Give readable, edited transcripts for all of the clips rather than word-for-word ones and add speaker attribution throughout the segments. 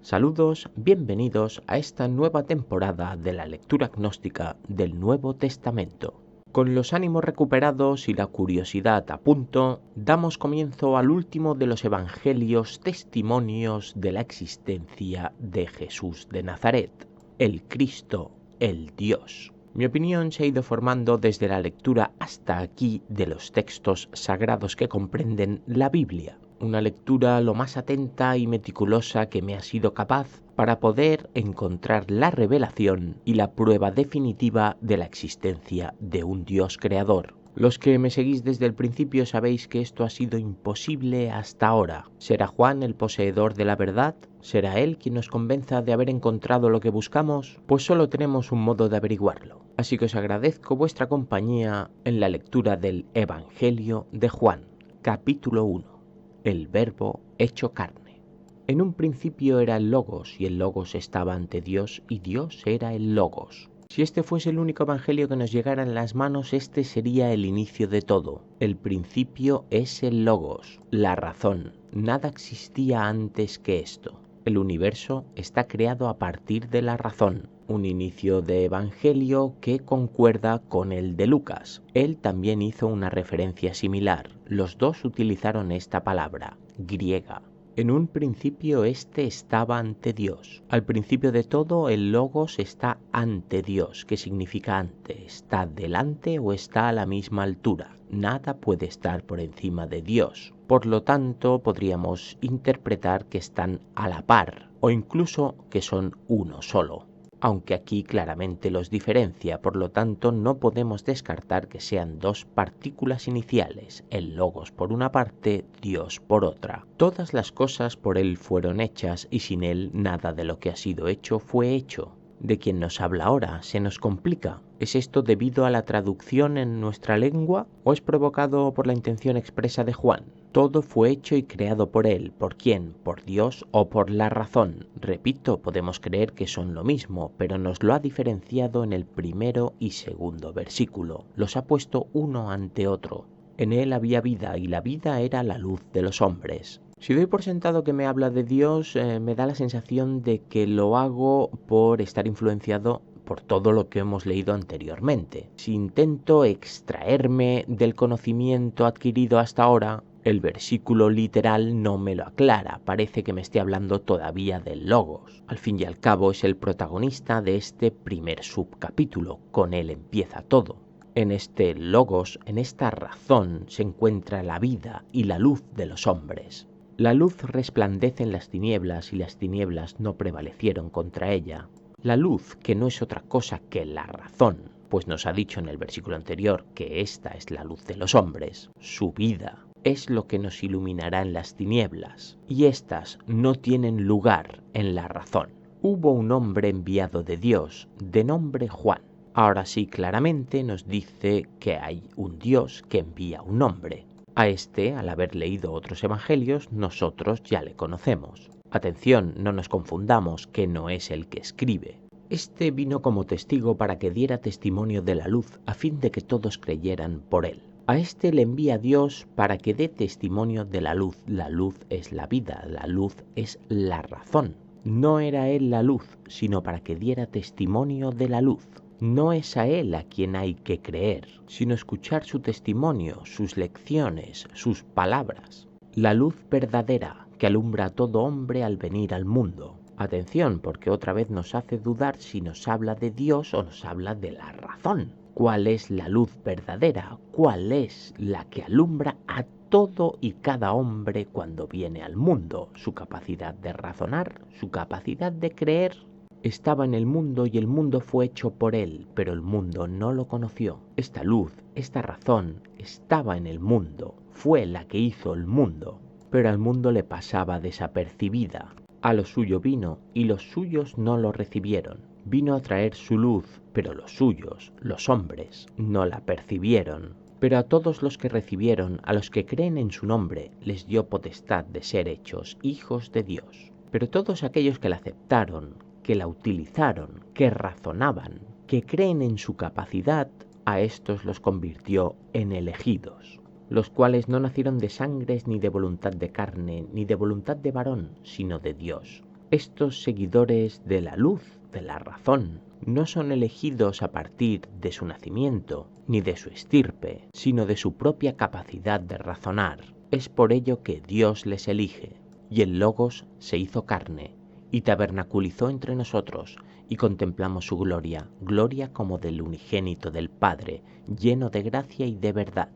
Speaker 1: Saludos, bienvenidos a esta nueva temporada de la lectura gnóstica del Nuevo Testamento. Con los ánimos recuperados y la curiosidad a punto, damos comienzo al último de los evangelios testimonios de la existencia de Jesús de Nazaret, el Cristo, el Dios. Mi opinión se ha ido formando desde la lectura hasta aquí de los textos sagrados que comprenden la Biblia. Una lectura lo más atenta y meticulosa que me ha sido capaz para poder encontrar la revelación y la prueba definitiva de la existencia de un Dios creador. Los que me seguís desde el principio sabéis que esto ha sido imposible hasta ahora. ¿Será Juan el poseedor de la verdad? ¿Será él quien nos convenza de haber encontrado lo que buscamos? Pues solo tenemos un modo de averiguarlo. Así que os agradezco vuestra compañía en la lectura del Evangelio de Juan, capítulo 1. El Verbo hecho carne. En un principio era el Logos, y el Logos estaba ante Dios, y Dios era el Logos. Si este fuese el único evangelio que nos llegara en las manos, este sería el inicio de todo. El principio es el Logos, la razón. Nada existía antes que esto. El universo está creado a partir de la razón. Un inicio de evangelio que concuerda con el de Lucas. Él también hizo una referencia similar. Los dos utilizaron esta palabra, griega. En un principio este estaba ante Dios. Al principio de todo el Logos está ante Dios. ¿Qué significa ante? ¿Está delante o está a la misma altura? Nada puede estar por encima de Dios. Por lo tanto, podríamos interpretar que están a la par o incluso que son uno solo. Aunque aquí claramente los diferencia, por lo tanto no podemos descartar que sean dos partículas iniciales, el Logos por una parte, Dios por otra. Todas las cosas por Él fueron hechas y sin Él nada de lo que ha sido hecho fue hecho. ¿De quién nos habla ahora? ¿Se nos complica? ¿Es esto debido a la traducción en nuestra lengua o es provocado por la intención expresa de Juan? Todo fue hecho y creado por Él. ¿Por quién? ¿Por Dios o por la razón? Repito, podemos creer que son lo mismo, pero nos lo ha diferenciado en el primero y segundo versículo. Los ha puesto uno ante otro. En Él había vida y la vida era la luz de los hombres. Si doy por sentado que me habla de Dios, me da la sensación de que lo hago por estar influenciado por todo lo que hemos leído anteriormente. Si intento extraerme del conocimiento adquirido hasta ahora, el versículo literal no me lo aclara, parece que me esté hablando todavía del Logos. Al fin y al cabo es el protagonista de este primer subcapítulo, con él empieza todo. En este Logos, en esta razón, se encuentra la vida y la luz de los hombres. La luz resplandece en las tinieblas y las tinieblas no prevalecieron contra ella. La luz, que no es otra cosa que la razón, pues nos ha dicho en el versículo anterior que esta es la luz de los hombres, su vida, es lo que nos iluminará en las tinieblas, y éstas no tienen lugar en la razón. Hubo un hombre enviado de Dios, de nombre Juan. Ahora sí claramente nos dice que hay un Dios que envía un hombre. A este, al haber leído otros evangelios, nosotros ya le conocemos. Atención, no nos confundamos, que no es el que escribe. Este vino como testigo para que diera testimonio de la luz, a fin de que todos creyeran por él. A este le envía Dios para que dé testimonio de la luz. La luz es la vida, la luz es la razón. No era él la luz, sino para que diera testimonio de la luz. No es a él a quien hay que creer, sino escuchar su testimonio, sus lecciones, sus palabras. La luz verdadera que alumbra a todo hombre al venir al mundo. Atención, porque otra vez nos hace dudar si nos habla de Dios o nos habla de la razón. ¿Cuál es la luz verdadera? ¿Cuál es la que alumbra a todo y cada hombre cuando viene al mundo? Su capacidad de razonar, su capacidad de creer. Estaba en el mundo y el mundo fue hecho por él, pero el mundo no lo conoció. Esta luz, esta razón, estaba en el mundo, fue la que hizo el mundo, pero al mundo le pasaba desapercibida. A lo suyo vino y los suyos no lo recibieron. Vino a traer su luz, pero los suyos, los hombres, no la percibieron. Pero a todos los que recibieron, a los que creen en su nombre, les dio potestad de ser hechos hijos de Dios. Pero todos aquellos que la aceptaron, que la utilizaron, que razonaban, que creen en su capacidad, a estos los convirtió en elegidos, los cuales no nacieron de sangres ni de voluntad de carne, ni de voluntad de varón, sino de Dios. Estos seguidores de la luz, de la razón, no son elegidos a partir de su nacimiento, ni de su estirpe, sino de su propia capacidad de razonar. Es por ello que Dios les elige, y el Logos se hizo carne, y tabernaculizó entre nosotros, y contemplamos su gloria, gloria como del unigénito del Padre, lleno de gracia y de verdad.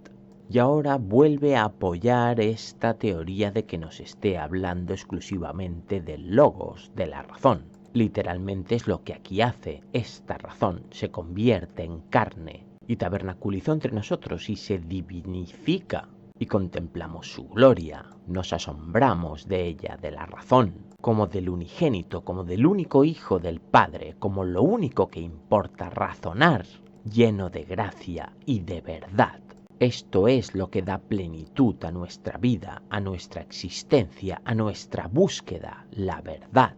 Speaker 1: Y ahora vuelve a apoyar esta teoría de que nos esté hablando exclusivamente del Logos, de la razón. Literalmente es lo que aquí hace. Esta razón se convierte en carne y tabernaculizó entre nosotros y se divinifica. Y contemplamos su gloria, nos asombramos de ella, de la razón, como del unigénito, como del único Hijo del Padre, como lo único que importa razonar, lleno de gracia y de verdad. Esto es lo que da plenitud a nuestra vida, a nuestra existencia, a nuestra búsqueda, la verdad.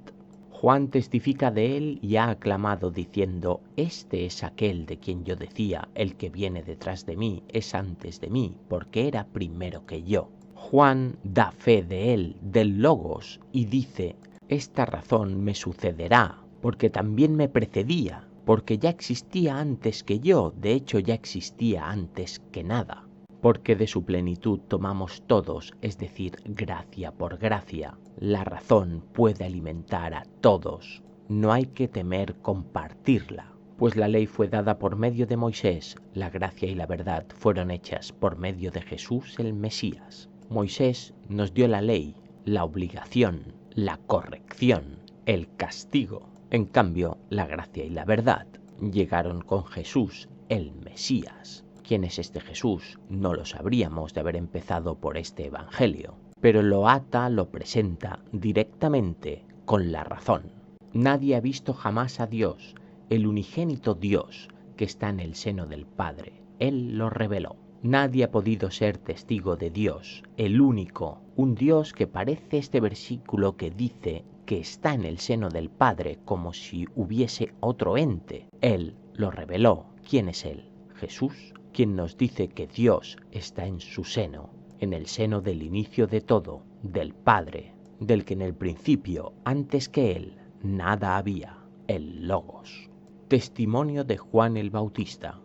Speaker 1: Juan testifica de él y ha aclamado diciendo: este es aquel de quien yo decía, el que viene detrás de mí es antes de mí, porque era primero que yo. Juan da fe de él, del Logos, y dice: esta razón me sucederá, porque también me precedía, porque ya existía antes que yo, de hecho ya existía antes que nada. Porque de su plenitud tomamos todos, es decir, gracia por gracia. La razón puede alimentar a todos. No hay que temer compartirla, pues la ley fue dada por medio de Moisés, la gracia y la verdad fueron hechas por medio de Jesús el Mesías. Moisés nos dio la ley, la obligación, la corrección, el castigo. En cambio, la gracia y la verdad llegaron con Jesús el Mesías. ¿Quién es este Jesús? No lo sabríamos de haber empezado por este Evangelio, pero lo ata, lo presenta directamente con la razón. Nadie ha visto jamás a Dios, el unigénito Dios que está en el seno del Padre. Él lo reveló. Nadie ha podido ser testigo de Dios, el único, un Dios que parece este versículo que dice que está en el seno del Padre como si hubiese otro ente. Él lo reveló. ¿Quién es Él? Jesús, quien nos dice que Dios está en su seno, en el seno del inicio de todo, del Padre, del que en el principio, antes que Él, nada había, el Logos. Testimonio de Juan el Bautista.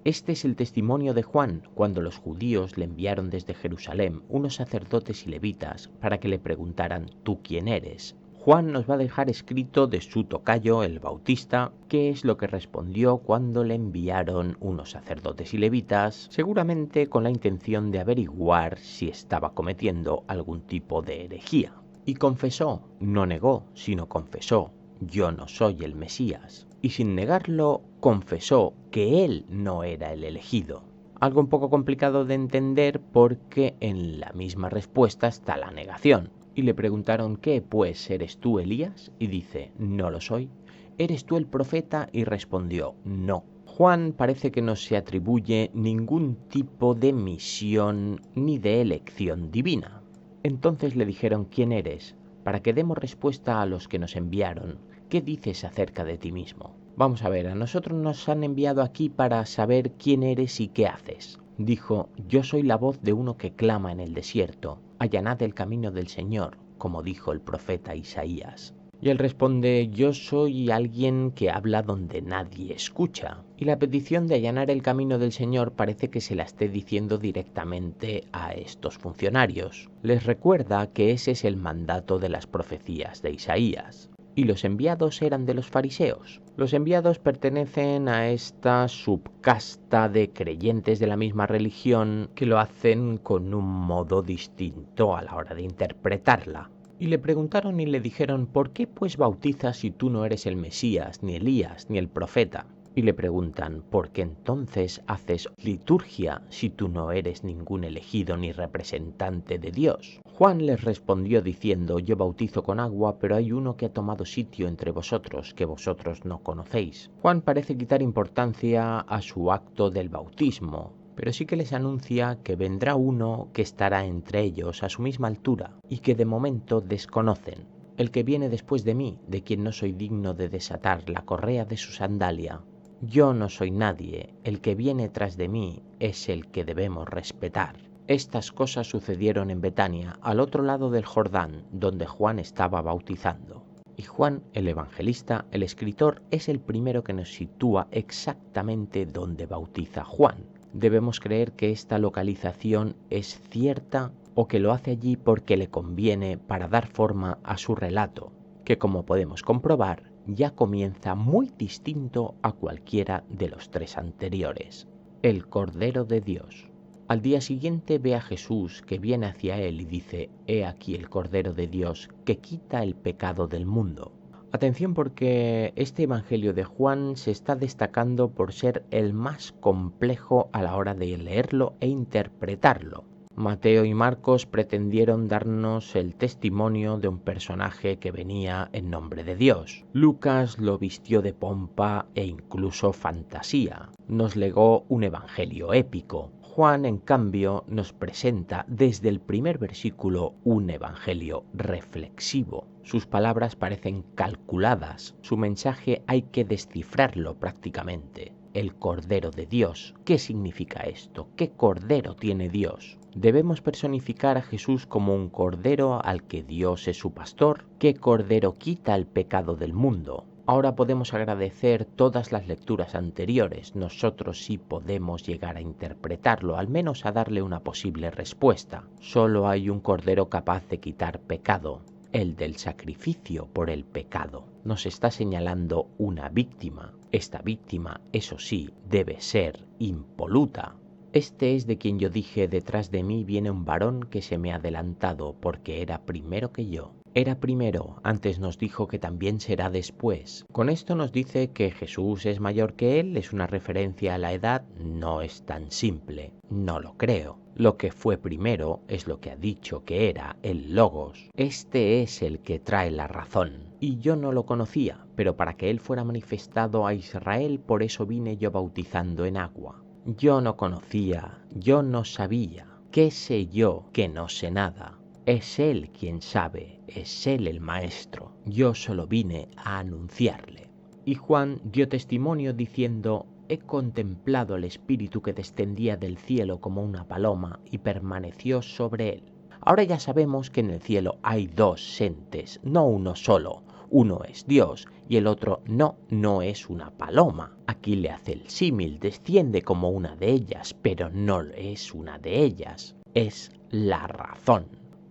Speaker 1: Este es el testimonio de Juan cuando los judíos le enviaron desde Jerusalén unos sacerdotes y levitas para que le preguntaran: ¿tú quién eres? Juan nos va a dejar escrito de su tocayo, el Bautista, qué es lo que respondió cuando le enviaron unos sacerdotes y levitas, seguramente con la intención de averiguar si estaba cometiendo algún tipo de herejía. Y confesó, no negó, sino confesó: yo no soy el Mesías. Y sin negarlo, confesó que él no era el elegido. Algo un poco complicado de entender porque en la misma respuesta está la negación. Y le preguntaron: ¿qué, pues, eres tú Elías? Y dice: no lo soy. ¿Eres tú el profeta? Y respondió: no. Juan parece que no se atribuye ningún tipo de misión ni de elección divina. Entonces le dijeron: ¿quién eres? Para que demos respuesta a los que nos enviaron. ¿Qué dices acerca de ti mismo? Vamos a ver, a nosotros nos han enviado aquí para saber quién eres y qué haces. Dijo: yo soy la voz de uno que clama en el desierto, allanad el camino del Señor, como dijo el profeta Isaías. Y él responde: yo soy alguien que habla donde nadie escucha. Y la petición de allanar el camino del Señor parece que se la esté diciendo directamente a estos funcionarios. Les recuerda que ese es el mandato de las profecías de Isaías. Y los enviados eran de los fariseos. Los enviados pertenecen a esta subcasta de creyentes de la misma religión que lo hacen con un modo distinto a la hora de interpretarla. Y le preguntaron y le dijeron: ¿por qué pues bautizas si tú no eres el Mesías, ni Elías, ni el profeta? Y le preguntan: ¿por qué entonces haces liturgia si tú no eres ningún elegido ni representante de Dios? Juan les respondió diciendo: yo bautizo con agua, pero hay uno que ha tomado sitio entre vosotros que vosotros no conocéis. Juan parece quitar importancia a su acto del bautismo, pero sí que les anuncia que vendrá uno que estará entre ellos a su misma altura y que de momento desconocen, el que viene después de mí, de quien no soy digno de desatar la correa de su sandalia. Yo no soy nadie, el que viene tras de mí es el que debemos respetar. Estas cosas sucedieron en Betania, al otro lado del Jordán, donde Juan estaba bautizando. Y Juan, el evangelista, el escritor, es el primero que nos sitúa exactamente donde bautiza Juan. Debemos creer que esta localización es cierta o que lo hace allí porque le conviene para dar forma a su relato, que como podemos comprobar ya comienza muy distinto a cualquiera de los tres anteriores. El Cordero de Dios. Al día siguiente ve a Jesús que viene hacia él y dice: «He aquí el Cordero de Dios que quita el pecado del mundo». Atención, porque este Evangelio de Juan se está destacando por ser el más complejo a la hora de leerlo e interpretarlo. Mateo y Marcos pretendieron darnos el testimonio de un personaje que venía en nombre de Dios. Lucas lo vistió de pompa e incluso fantasía. Nos legó un evangelio épico. Juan, en cambio, nos presenta desde el primer versículo un evangelio reflexivo. Sus palabras parecen calculadas, su mensaje hay que descifrarlo prácticamente. El Cordero de Dios. ¿Qué significa esto? ¿Qué cordero tiene Dios? ¿Debemos personificar a Jesús como un cordero al que Dios es su pastor? ¿Qué cordero quita el pecado del mundo? Ahora podemos agradecer todas las lecturas anteriores. Nosotros sí podemos llegar a interpretarlo, al menos a darle una posible respuesta. Solo hay un cordero capaz de quitar pecado, el del sacrificio por el pecado. Nos está señalando una víctima. Esta víctima, eso sí, debe ser impoluta. Este es de quien yo dije: detrás de mí viene un varón que se me ha adelantado, porque era primero que yo. Era primero, antes nos dijo que también será después. Con esto nos dice que Jesús es mayor que él. ¿Es una referencia a la edad? No es tan simple, no lo creo. Lo que fue primero es lo que ha dicho que era el Logos. Este es el que trae la razón. Y yo no lo conocía, pero para que él fuera manifestado a Israel, por eso vine yo bautizando en agua. Yo no conocía, yo no sabía. ¿Qué sé yo que no sé nada? Es Él quien sabe, es Él el Maestro. Yo solo vine a anunciarle. Y Juan dio testimonio diciendo: «He contemplado al Espíritu que descendía del cielo como una paloma y permaneció sobre él». Ahora ya sabemos que en el cielo hay dos entes, no uno solo. Uno es Dios y el otro no es una paloma. Aquí le hace el símil, desciende como una de ellas, pero no es una de ellas, es la razón.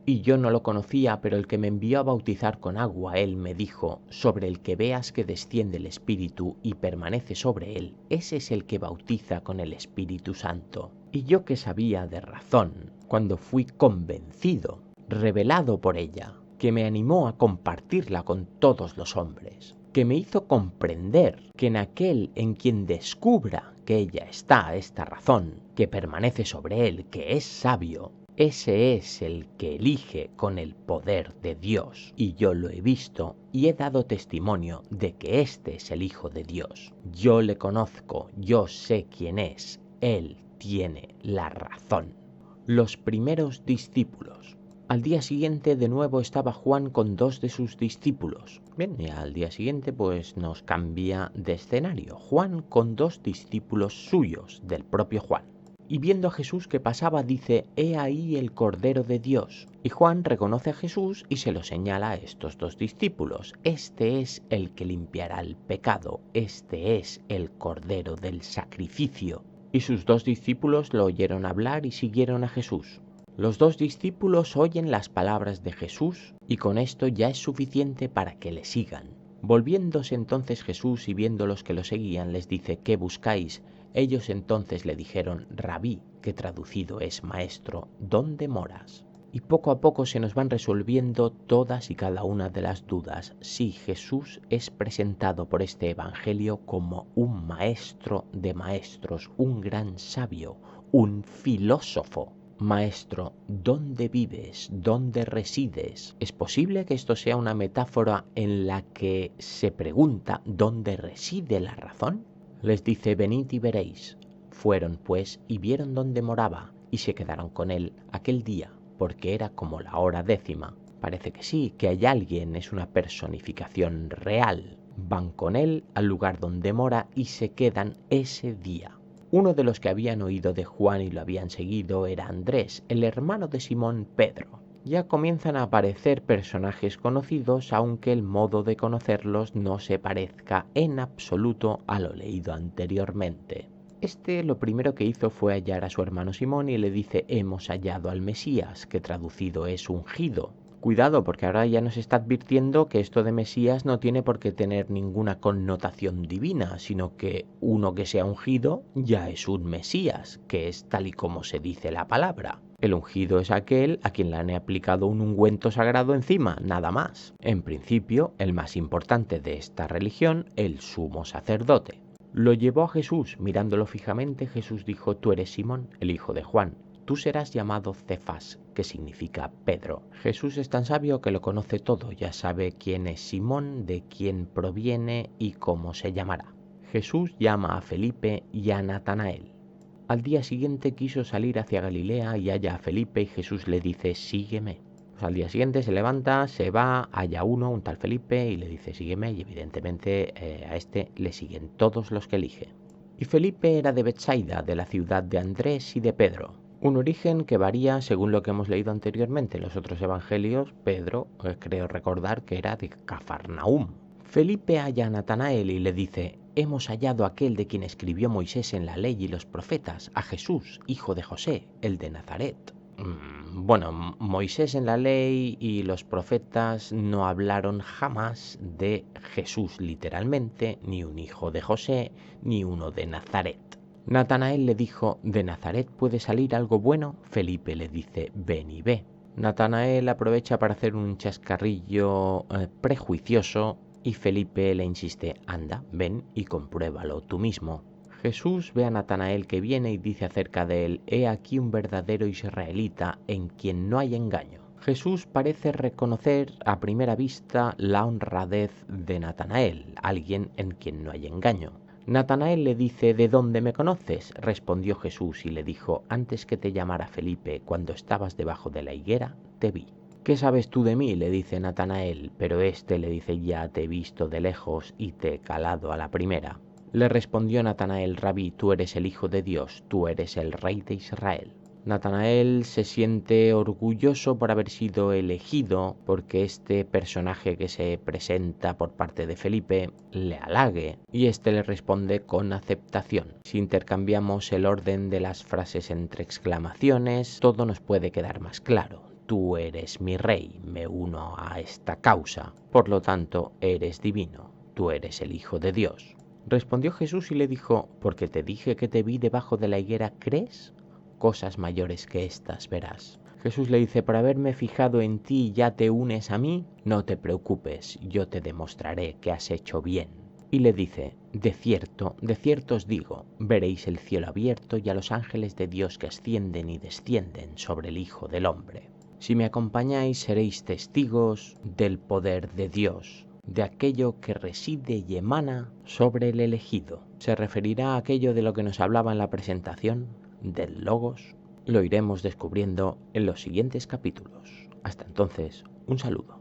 Speaker 1: Y yo no lo conocía, pero el que me envió a bautizar con agua, él me dijo: «Sobre el que veas que desciende el Espíritu y permanece sobre él, ese es el que bautiza con el Espíritu Santo». Y yo, que sabía de razón, cuando fui convencido, revelado por ella, que me animó a compartirla con todos los hombres, que me hizo comprender que en aquel en quien descubra que ella está, esta razón, que permanece sobre él, que es sabio, ese es el que elige con el poder de Dios. Y yo lo he visto y he dado testimonio de que este es el Hijo de Dios. Yo le conozco, yo sé quién es, él tiene la razón. Los primeros discípulos. Al día siguiente de nuevo estaba Juan con dos de sus discípulos. Bien, y al día siguiente pues nos cambia de escenario. Juan con dos discípulos suyos, del propio Juan. Y viendo a Jesús que pasaba, dice: «He ahí el Cordero de Dios». Y Juan reconoce a Jesús y se lo señala a estos dos discípulos. Este es el que limpiará el pecado, este es el Cordero del sacrificio. Y sus dos discípulos lo oyeron hablar y siguieron a Jesús. Los dos discípulos oyen las palabras de Jesús y con esto ya es suficiente para que le sigan. Volviéndose entonces Jesús y viendo los que lo seguían, les dice: «¿Qué buscáis?». Ellos entonces le dijeron: «Rabí», que traducido es maestro, «¿dónde moras?». Y poco a poco se nos van resolviendo todas y cada una de las dudas. Sí, Jesús es presentado por este evangelio como un maestro de maestros, un gran sabio, un filósofo. Maestro, ¿dónde vives? ¿Dónde resides? ¿Es posible que esto sea una metáfora en la que se pregunta dónde reside la razón? Les dice: «Venid y veréis». Fueron pues y vieron dónde moraba y se quedaron con él aquel día, porque era como la hora 10. Parece que sí, que hay alguien, es una personificación real. Van con él al lugar donde mora y se quedan ese día. Uno de los que habían oído de Juan y lo habían seguido era Andrés, el hermano de Simón Pedro. Ya comienzan a aparecer personajes conocidos, aunque el modo de conocerlos no se parezca en absoluto a lo leído anteriormente. Este lo primero que hizo fue hallar a su hermano Simón y le dice: hemos hallado al Mesías, que traducido es ungido. Cuidado, porque ahora ya nos está advirtiendo que esto de Mesías no tiene por qué tener ninguna connotación divina, sino que uno que sea ungido ya es un Mesías, que es tal y como se dice la palabra. El ungido es aquel a quien le han aplicado un ungüento sagrado encima, nada más. En principio, el más importante de esta religión, el sumo sacerdote. Lo llevó a Jesús. Mirándolo fijamente, Jesús dijo: tú eres Simón, el hijo de Juan. Tú serás llamado Cefas, que significa Pedro. Jesús es tan sabio que lo conoce todo, ya sabe quién es Simón, de quién proviene y cómo se llamará. Jesús llama a Felipe y a Natanael. Al día siguiente quiso salir hacia Galilea y halla a Felipe y Jesús le dice: sígueme. Al día siguiente se levanta, se va, halla uno, un tal Felipe, y le dice: sígueme, y evidentemente a este le siguen todos los que elige. Y Felipe era de Betsaida, de la ciudad de Andrés y de Pedro. Un origen que varía según lo que hemos leído anteriormente en los otros evangelios. Pedro, creo recordar que era de Cafarnaúm. Felipe halla a Natanael y le dice: hemos hallado a aquel de quien escribió Moisés en la ley y los profetas, a Jesús, hijo de José, el de Nazaret. Bueno, Moisés en la ley y los profetas no hablaron jamás de Jesús literalmente, ni un hijo de José, ni uno de Nazaret. Natanael le dijo: ¿de Nazaret puede salir algo bueno? Felipe le dice: ven y ve. Natanael aprovecha para hacer un chascarrillo prejuicioso y Felipe le insiste: anda, ven y compruébalo tú mismo. Jesús ve a Natanael que viene y dice acerca de él: he aquí un verdadero israelita en quien no hay engaño. Jesús parece reconocer a primera vista la honradez de Natanael, alguien en quien no hay engaño. Natanael le dice: ¿de dónde me conoces? Respondió Jesús y le dijo: antes que te llamara Felipe, cuando estabas debajo de la higuera, te vi. ¿Qué sabes tú de mí?, le dice Natanael, pero éste le dice: ya te he visto de lejos y te he calado a la primera. Le respondió Natanael: Rabí, tú eres el Hijo de Dios, tú eres el Rey de Israel. Natanael se siente orgulloso por haber sido elegido, porque este personaje que se presenta por parte de Felipe le halague, y este le responde con aceptación. Si intercambiamos el orden de las frases entre exclamaciones, todo nos puede quedar más claro. Tú eres mi rey, me uno a esta causa, por lo tanto eres divino, tú eres el Hijo de Dios. Respondió Jesús y le dijo: porque te dije que te vi debajo de la higuera, ¿crees? Cosas mayores que estas verás. Jesús le dice: por haberme fijado en ti ya te unes a mí, no te preocupes, yo te demostraré que has hecho bien. Y le dice: de cierto os digo, veréis el cielo abierto y a los ángeles de Dios que ascienden y descienden sobre el Hijo del Hombre. Si me acompañáis, seréis testigos del poder de Dios, de aquello que reside y emana sobre el elegido. ¿Se referirá a aquello de lo que nos hablaba en la presentación, del Logos? Lo iremos descubriendo en los siguientes capítulos. Hasta entonces, un saludo.